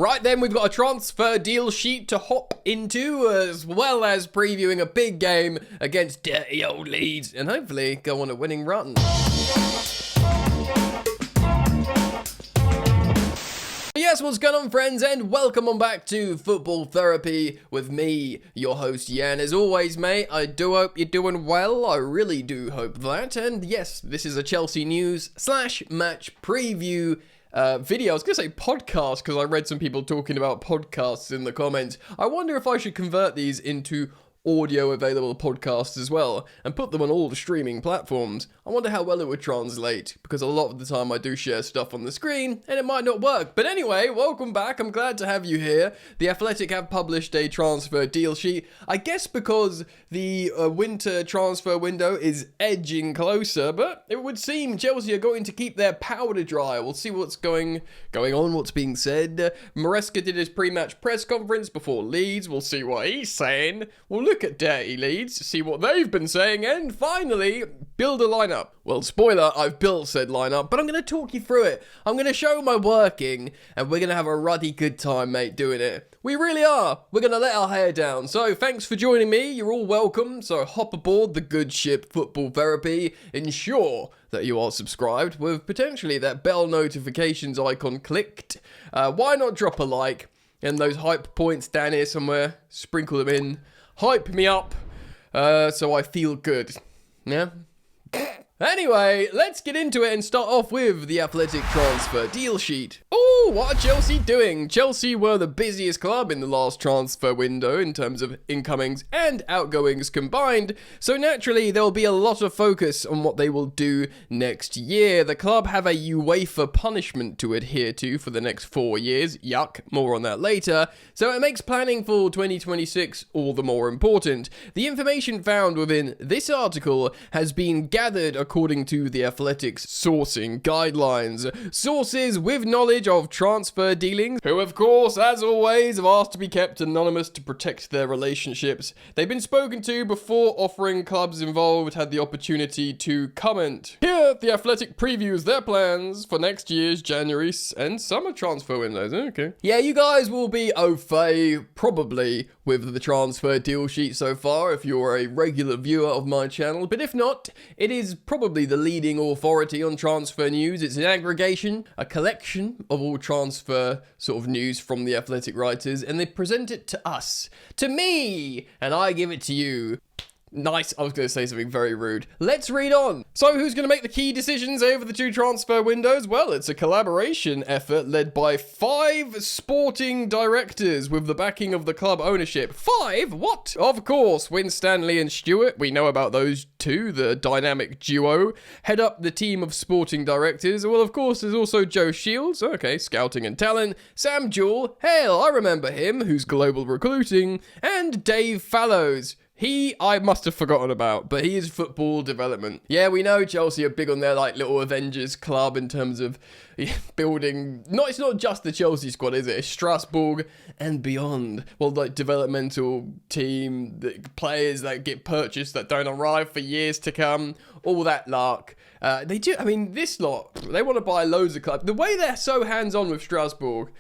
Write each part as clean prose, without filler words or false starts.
Right then, we've got a transfer deal sheet to hop into, as well as previewing a big game against dirty old Leeds, and hopefully go on a winning run. Yes, what's going on, friends, and welcome on back to Football Therapy with me, your host, Yan. As always, mate, I do hope you're doing well. I really do hope that. And yes, this is a Chelsea news / match preview video. I was going to say podcast because I read some people talking about podcasts in the comments. I wonder if I should convert these into audio available podcasts as well and put them on all the streaming platforms. I wonder how well it would translate, because a lot of the time I do share stuff on the screen and it might not work. But anyway, welcome back. I'm glad to have you here. The Athletic have published a transfer deal sheet, I guess because the winter transfer window is edging closer, but it would seem Chelsea are going to keep their powder dry. We'll see what's going on, what's being said. Maresca did his pre-match press conference before Leeds. We'll see what he's saying. We'll look at dirty Leeds, see what they've been saying, and finally, build a lineup. Well, spoiler, I've built said lineup, but I'm going to talk you through it. I'm going to show my working, and we're going to have a ruddy good time, mate, doing it. We really are. We're going to let our hair down. So, thanks for joining me. You're all welcome. So, hop aboard the good ship Football Therapy. Ensure that you are subscribed with potentially that bell notifications icon clicked. Why not drop a like? And those hype points down here somewhere, sprinkle them in. Hype me up, so I feel good. Yeah? Anyway, let's get into it and start off with the Athletic transfer deal sheet. Oh, what are Chelsea doing? Chelsea were the busiest club in the last transfer window in terms of incomings and outgoings combined, so naturally there will be a lot of focus on what they will do next year. The club have a UEFA punishment to adhere to for the next 4 years. Yuck, more on that later. So it makes planning for 2026 all the more important. The information found within this article has been gathered according to the Athletic's sourcing guidelines. Sources with knowledge of transfer dealings, who of course, as always, have asked to be kept anonymous to protect their relationships. They've been spoken to before offering clubs involved had the opportunity to comment. Here, the Athletic previews their plans for next year's January and summer transfer windows. Okay. Yeah, you guys will be au fait, probably, with the transfer deal sheet so far if you're a regular viewer of my channel, but if not, it is probably the leading authority on transfer news. It's an aggregation, a collection of all transfer sort of news from the Athletic writers, and they present it to us, to me, and I give it to you. Nice, I was going to say something very rude. Let's read on. So, who's going to make the key decisions over the two transfer windows? Well, it's a collaboration effort led by 5 sporting directors with the backing of the club ownership. 5? What? Of course, Winstanley and Stewart, we know about those two, the dynamic duo, head up the team of sporting directors. Well, of course, there's also Joe Shields, okay, scouting and talent, Sam Jewell, hell, I remember him, who's global recruiting, and Dave Fallows. I must have forgotten about, but he is football development. Yeah, we know Chelsea are big on their, like, little Avengers club in terms of building, it's not just the Chelsea squad, is it? It's Strasbourg and beyond. Well, like, developmental team, the players that get purchased that don't arrive for years to come, all that lark. They do, I mean, this lot, they want to buy loads of clubs. The way they're so hands-on with Strasbourg,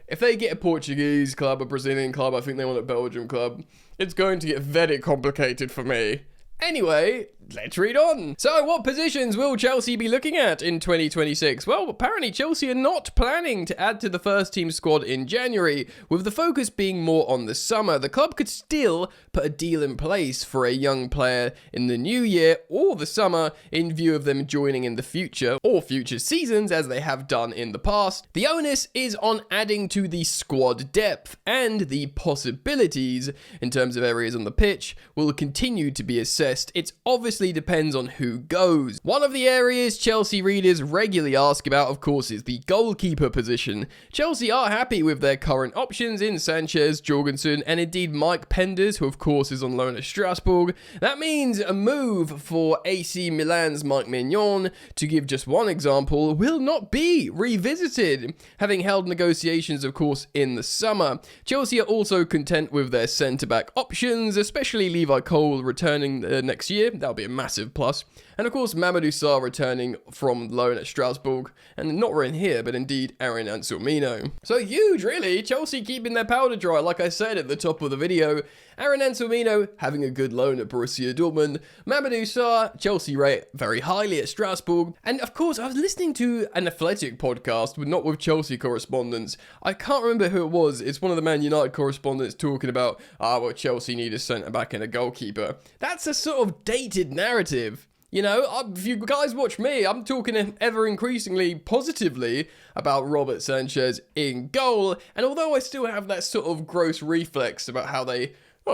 if they get a Portuguese club, a Brazilian club, I think they want a Belgian club, it's going to get very complicated for me. Anyway, let's read on. So, what positions will Chelsea be looking at in 2026? Well, apparently Chelsea are not planning to add to the first team squad in January, with the focus being more on the summer. The club could still put a deal in place for a young player in the new year or the summer in view of them joining in the future or future seasons as they have done in the past. The onus is on adding to the squad depth, and the possibilities in terms of areas on the pitch will continue to be assessed. It obviously depends on who goes. One of the areas Chelsea readers regularly ask about, of course, is the goalkeeper position. Chelsea are happy with their current options in Sanchez, Jorgensen, and indeed Mike Penders, who of course is on loan at Strasbourg. That means a move for AC Milan's Mike Mignon, to give just one example, will not be revisited, having held negotiations, of course, in the summer. Chelsea are also content with their centre-back options, especially Levi Cole returning next year. That'll be a massive plus. And of course, Mamadou Sarr returning from loan at Strasbourg, and not in here, but indeed Aaron Anselmino. So huge, really. Chelsea keeping their powder dry, like I said at the top of the video. Aaron Anselmino having a good loan at Borussia Dortmund. Mamadou Sarr, Chelsea rate very highly at Strasbourg. And of course, I was listening to an Athletic podcast, but not with Chelsea correspondents. I can't remember who it was. It's one of the Man United correspondents talking about, well, Chelsea need a centre-back and a goalkeeper. That's a sort of dated narrative. You know, if you guys watch me, I'm talking ever increasingly positively about Robert Sanchez in goal. And although I still have that sort of gross reflex about how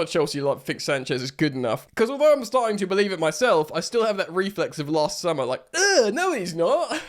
Chelsea think Sanchez is good enough. Because although I'm starting to believe it myself, I still have that reflex of last summer, like, no he's not.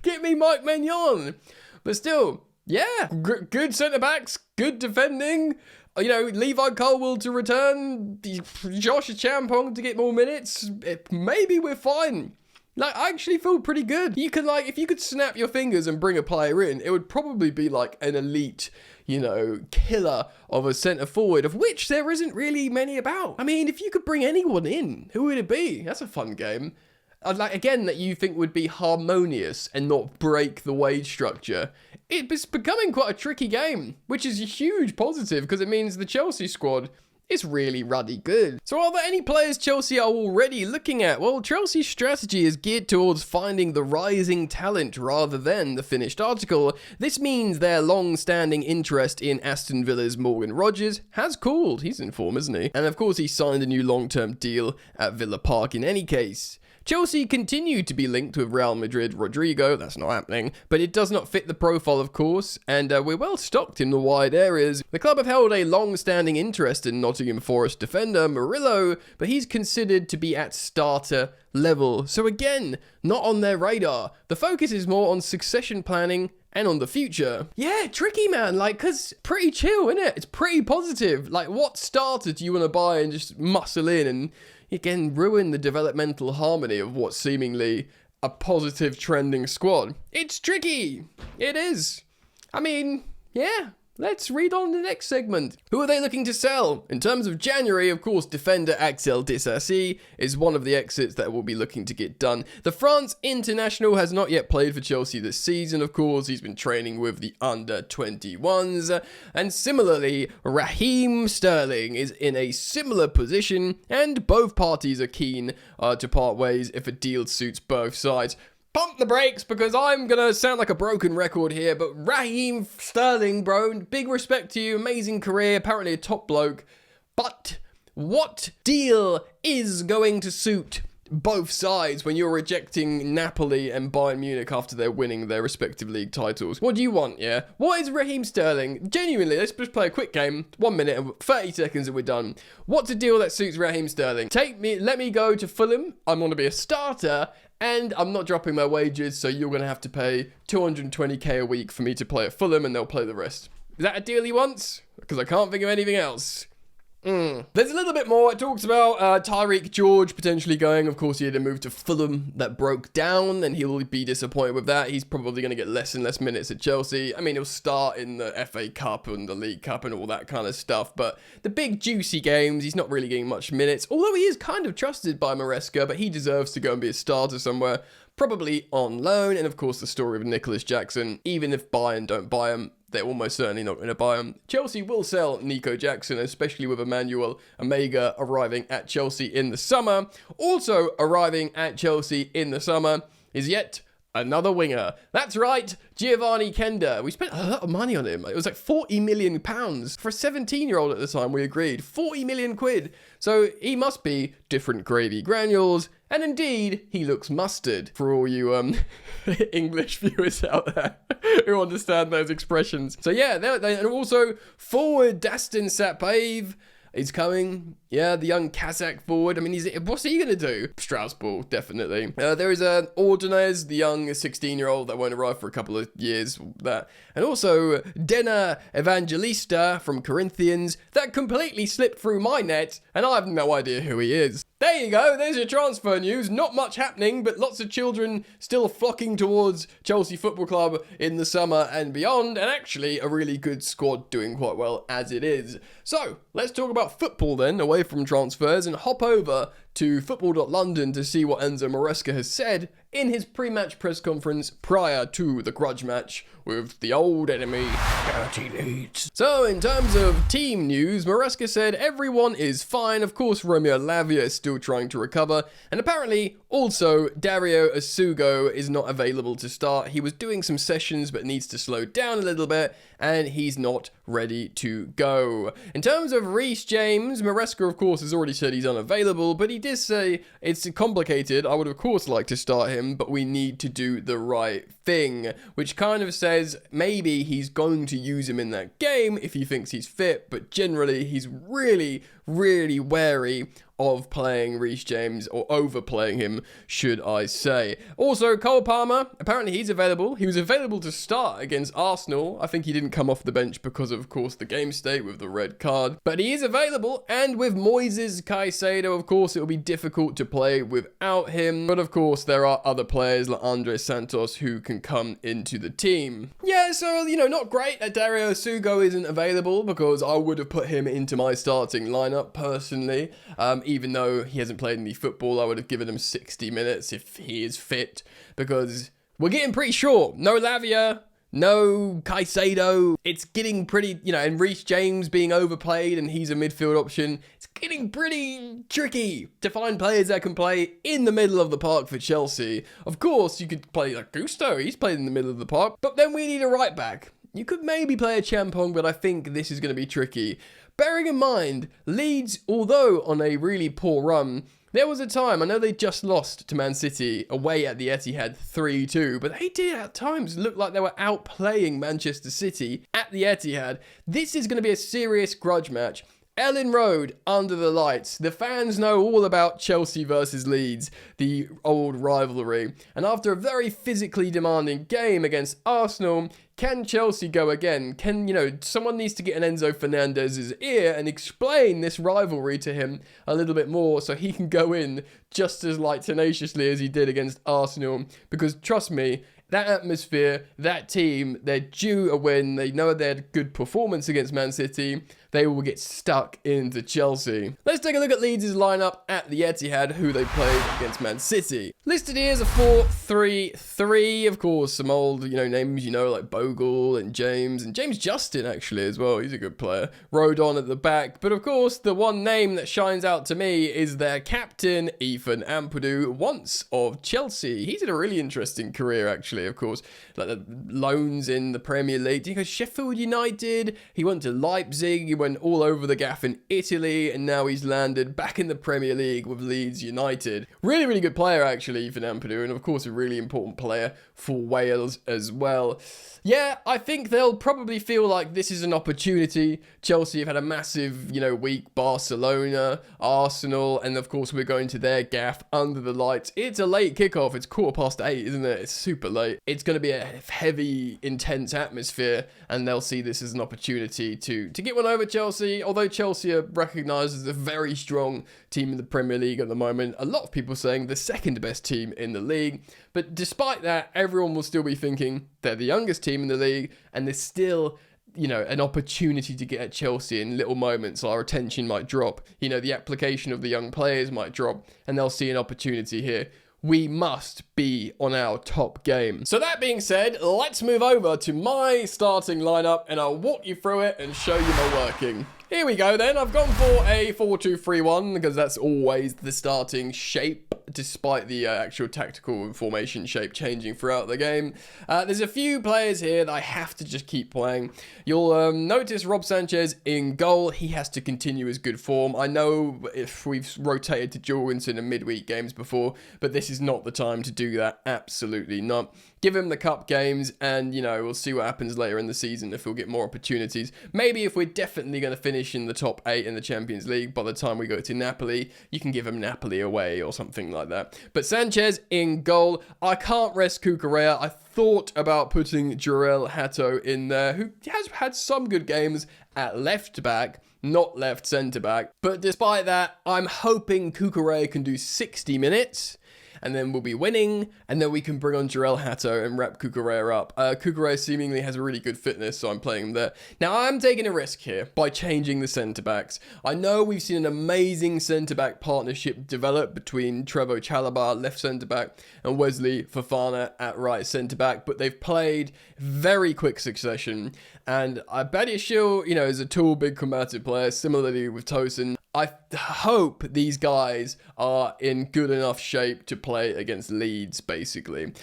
Get me Mike Maignan. But still, yeah, good centre-backs, good defending. You know, Levi Colwill to return, Josh Champong to get more minutes. Maybe we're fine. Like, I actually feel pretty good. You can, if you could snap your fingers and bring a player in, it would probably be like an elite, killer of a centre forward, of which there isn't really many about. I mean, if you could bring anyone in, who would it be? That's a fun game. Again, that you think would be harmonious and not break the wage structure. It's becoming quite a tricky game, which is a huge positive because it means the Chelsea squad is really ruddy good. So are there any players Chelsea are already looking at? Well, Chelsea's strategy is geared towards finding the rising talent rather than the finished article. This means their long-standing interest in Aston Villa's Morgan Rogers has cooled. He's in form, isn't he? And of course he signed a new long-term deal at Villa Park in any case. Chelsea continued to be linked with Real Madrid Rodrigo, that's not happening, but it does not fit the profile of course, and we're well stocked in the wide areas. The club have held a long-standing interest in Nottingham Forest defender Murillo, but he's considered to be at starter level, so again, not on their radar. The focus is more on succession planning and on the future. Yeah, tricky man, cause pretty chill, innit? It's pretty positive. What starter do you want to buy and just muscle in and again, ruin the developmental harmony of what's seemingly a positive trending squad? It's tricky. It is. I mean, yeah. Let's read on the next segment. Who are they looking to sell? In terms of January, of course, defender Axel Disasi is one of the exits that will be looking to get done. The France international has not yet played for Chelsea this season, of course. He's been training with the under-21s. And similarly, Raheem Sterling is in a similar position, and both parties are keen to part ways if a deal suits both sides. Pump the brakes because I'm going to sound like a broken record here, but Raheem Sterling, bro, big respect to you, amazing career, apparently a top bloke, but what deal is going to suit both sides when you're rejecting Napoli and Bayern Munich after they're winning their respective league titles? What do you want, yeah? What is Raheem Sterling? Genuinely, let's just play a quick game, 1 minute and 30 seconds and we're done. What's a deal that suits Raheem Sterling? Let me go to Fulham, I'm going to be a starter, and I'm not dropping my wages, so you're going to have to pay 220k a week for me to play at Fulham, and they'll play the rest. Is that a deal he wants? Because I can't think of anything else. There's a little bit more. It talks about Tyreek George potentially going. Of course, he had a move to Fulham that broke down, and he'll be disappointed with that. He's probably going to get less and less minutes at Chelsea. I mean, he'll start in the FA Cup and the League Cup and all that kind of stuff, but the big juicy games, he's not really getting much minutes, although he is kind of trusted by Maresca, but he deserves to go and be a starter somewhere, probably on loan. And of course, the story of Nicholas Jackson, even if Bayern don't buy him, they're almost certainly not going to buy him. Chelsea will sell Nico Jackson, especially with Emmanuel Omega arriving at Chelsea in the summer. Also arriving at Chelsea in the summer is yet another winger. That's right, Giovanni Kenda. We spent a lot of money on him. It was like £40 million. For a 17-year-old at the time, we agreed. 40 million quid. So he must be different gravy granules. And indeed, he looks mustard, for all you English viewers out there who understand those expressions. So yeah, and also forward Dastin Satpaev is coming. Yeah, the young Kazakh forward. I mean, what's he going to do? Strasbourg, definitely. There is Ordonez, the young 16-year-old that won't arrive for a couple of years. And also Dena Evangelista from Corinthians that completely slipped through my net, and I have no idea who he is. There you go, there's your transfer news. Not much happening, but lots of children still flocking towards Chelsea Football Club in the summer and beyond, and actually a really good squad doing quite well as it is. So, let's talk about football then, away from transfers, and hop over to football.london to see what Enzo Maresca has said in his pre-match press conference prior to the grudge match with the old enemy, Dirty Leeds. So, in terms of team news, Maresca said everyone is fine. Of course, Romeo Lavia is still trying to recover, and apparently, also, Dario Asugo is not available to start. He was doing some sessions, but needs to slow down a little bit, and he's not ready to go. In terms of Reece James, Maresca, of course, has already said he's unavailable, but he did say it's complicated. I would, of course, like to start him, but we need to do the right thing, which kind of says maybe he's going to use him in that game if he thinks he's fit, but generally he's really wary of playing Reece James, or overplaying him, should I say. Also, Cole Palmer, apparently he's available. He was available to start against Arsenal. I think he didn't come off the bench because of course, the game state with the red card. But he is available, and with Moises Caicedo, of course, it will be difficult to play without him. But of course, there are other players like Andre Santos who can come into the team. Yeah, so, not great that Dario Asugo isn't available, because I would have put him into my starting lineup personally. Even though he hasn't played any football, I would have given him 60 minutes if he is fit, because we're getting pretty short. No Lavia, no Caicedo. It's getting pretty, and Reece James being overplayed and he's a midfield option. It's getting pretty tricky to find players that can play in the middle of the park for Chelsea. Of course, you could play like Gusto. He's played in the middle of the park. But then we need a right back. You could maybe play a Champong, but I think this is going to be tricky. Bearing in mind, Leeds, although on a really poor run, there was a time, I know they just lost to Man City away at the Etihad 3-2, but they did at times look like they were outplaying Manchester City at the Etihad. This is going to be a serious grudge match. Ellen Road, under the lights. The fans know all about Chelsea versus Leeds, the old rivalry. And after a very physically demanding game against Arsenal, can Chelsea go again? Someone needs to get an Enzo Fernandez's ear and explain this rivalry to him a little bit more so he can go in just as tenaciously as he did against Arsenal. Because trust me, that atmosphere, that team, they're due a win. They know they had a good performance against Man City. They will get stuck into Chelsea. Let's take a look at Leeds' lineup at the Etihad, who they played against Man City. Listed here is a 4-3-3. Of course, some old, names, like Bogle and James Justin, actually, as well. He's a good player. Rodon at the back. But of course, the one name that shines out to me is their captain, Ethan Ampadu, once of Chelsea. He's had a really interesting career, actually, of course. Like the loans in the Premier League. He goes Sheffield United. He went to Leipzig. He went all over the gaff in Italy, and now he's landed back in the Premier League with Leeds United. Really good player, actually, for Ampadu, and of course a really important player for Wales as well. Yeah, I think they'll probably feel like this is an opportunity. Chelsea have had a massive, week. Barcelona, Arsenal, and of course we're going to their gaff under the lights. It's a late kickoff. It's 8:15, isn't it? It's super late. It's going to be a heavy, intense atmosphere, and they'll see this as an opportunity to get one over Chelsea. Although Chelsea are recognised as a very strong team in the Premier League at the moment. A lot of people saying the second best team in the league. But despite that, everyone will still be thinking they're the youngest team in the league, and there's still, an opportunity to get at Chelsea in little moments. Our attention might drop. The application of the young players might drop, and they'll see an opportunity here. We must be on our top game. So that being said, let's move over to my starting lineup, and I'll walk you through it and show you my working. Here we go then. I've gone for a 4-2-3-1 because that's always the starting shape, despite the actual tactical formation shape changing throughout the game. There's a few players here that I have to just keep playing. You'll notice Rob Sanchez in goal. He has to continue his good form. I know if we've rotated to Jorgensen in midweek games before, but this is not the time to do that. Absolutely not. Give him the cup games, and we'll see what happens later in the season if we'll get more opportunities. Maybe if we're definitely going to finish in the top 8 in the Champions League by the time we go to Napoli, you can give him Napoli away or something like that. But Sanchez in goal. I can't rest Cucurella. I thought about putting Jurel Hato in there, who has had some good games at left back, not left centre back. But despite that, I'm hoping Cucurella can do 60 minutes. and then we'll be winning, and then we can bring on Jarell Hato and wrap Cucurella up. Cucurella seemingly has a really good fitness, so I'm playing him there. Now, I'm taking a risk here by changing the centre-backs. I know we've seen an amazing centre-back partnership develop between Trevoh Chalobah, left centre-back, and Wesley Fofana at right centre-back, but they've played very quick succession, and Badiashile, you know, is a tall, big, combative player, similarly with Tosin. I hope these guys are in good enough shape to play against Leeds, basically.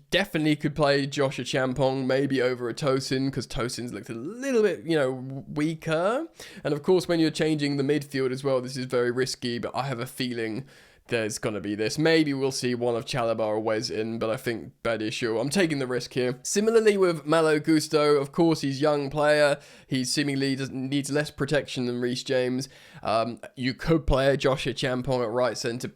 Definitely could play Joshua Champong, maybe over a Tosin, because Tosin's looked a little bit, you know, weaker. And of course, when you're changing the midfield as well, this is very risky, but I have a feeling there's going to be this. Maybe we'll see one of Chalobah or Wes in, but I think Badiashile. I'm taking the risk here. Similarly with Malo Gusto, of course, he's a young player. He seemingly needs less protection than Reece James. You could play Joshua Champong at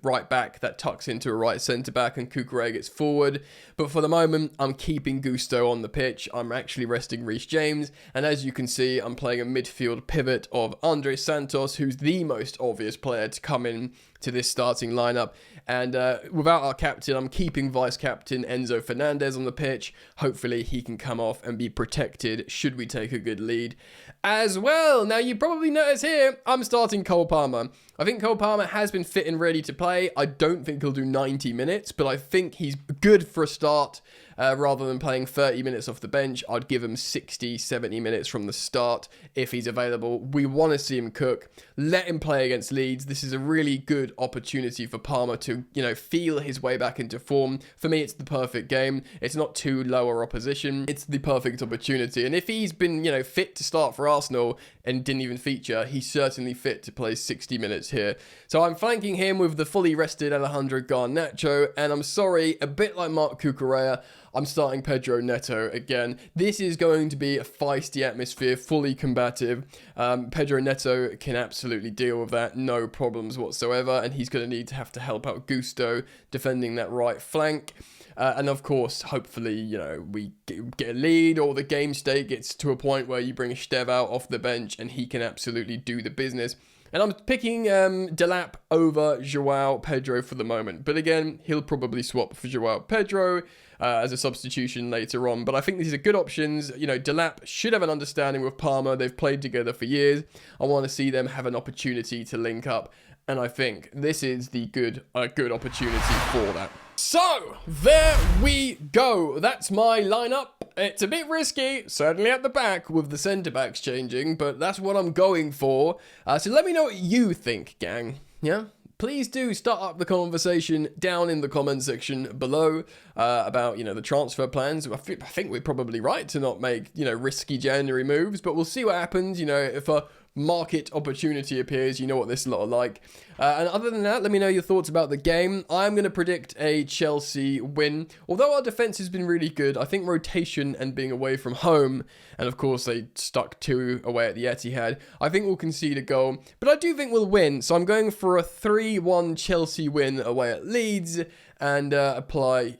right back that tucks into a right centre back, and Cucurella gets forward. But for the moment, I'm keeping Gusto on the pitch. I'm actually resting Reece James, and as you can see, I'm playing a midfield pivot of Andre Santos, who's the most obvious player to come in to this starting lineup. And without our captain, I'm keeping vice-captain Enzo Fernandez on the pitch. Hopefully he can come off and be protected should we take a good lead as well. Now, you probably notice here, I'm starting Cole Palmer. I think Cole Palmer has been fit and ready to play. I don't think he'll do 90 minutes, but I think he's good for a start. Rather than playing 30 minutes off the bench, I'd give him 60, 70 minutes from the start if he's available. We want to see him cook. Let him play against Leeds. This is a really good opportunity for Palmer to, you know, feel his way back into form. For me, it's the perfect game. It's not too lower opposition. It's the perfect opportunity. And if he's been, you know, fit to start for Arsenal and didn't even feature, he's certainly fit to play 60 minutes here. So I'm flanking him with the fully rested Alejandro Garnacho, and I'm sorry, a bit like Marc Cucurella, I'm starting Pedro Neto again. This is going to be a feisty atmosphere, fully combative. Pedro Neto can absolutely deal with that, no problems whatsoever, and he's going to need to have to help out Gusto defending that right flank. And of course, hopefully, you know, we get a lead, or the game state gets to a point where you bring Stev out off the bench and he can absolutely do the business. And I'm picking Delap over Joao Pedro for the moment. But again, he'll probably swap for Joao Pedro as a substitution later on. But I think these are good options. You know, Delap should have an understanding with Palmer. They've played together for years. I want to see them have an opportunity to link up. And I think this is the good opportunity for that. So, there we go. That's my lineup. It's a bit risky, certainly at the back with the centre-backs changing, but that's what I'm going for. So let me know what you think, gang. Yeah? Please do start up the conversation down in the comment section below about, you know, the transfer plans. I think we're probably right to not make, you know, risky January moves, but we'll see what happens. You know, if a market opportunity appears, you know what this lot are like. And other than that, let me know your thoughts about the game. I'm going to predict a Chelsea win. Although our defense has been really good, I think rotation and being away from home, and of course they stuck 2 away at the Etihad, I think we'll concede a goal. But I do think we'll win, so I'm going for a 3-1 Chelsea win away at Leeds, and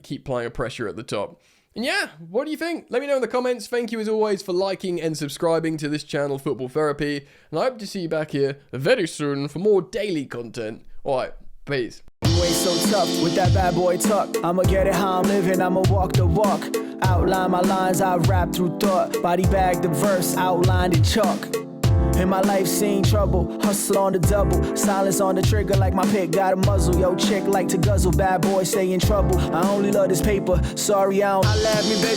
keep applying a pressure at the top. And yeah, what do you think? Let me know in the comments. Thank you as always for liking and subscribing to this channel, Football Therapy. And I hope to see you back here very soon for more daily content. Alright, peace. You ain't so tough with that bad boy talk. I'ma get it how I'm living, I'ma walk the walk. Outline my lines, I rap through thought. Body bag the verse, outlined in chalk. In my life seen trouble, hustle on the double. Silence on the trigger like my pick got a muzzle. Yo, chick like to guzzle, bad boy stay in trouble. I only love this paper, sorry I don't. I laugh me, baby.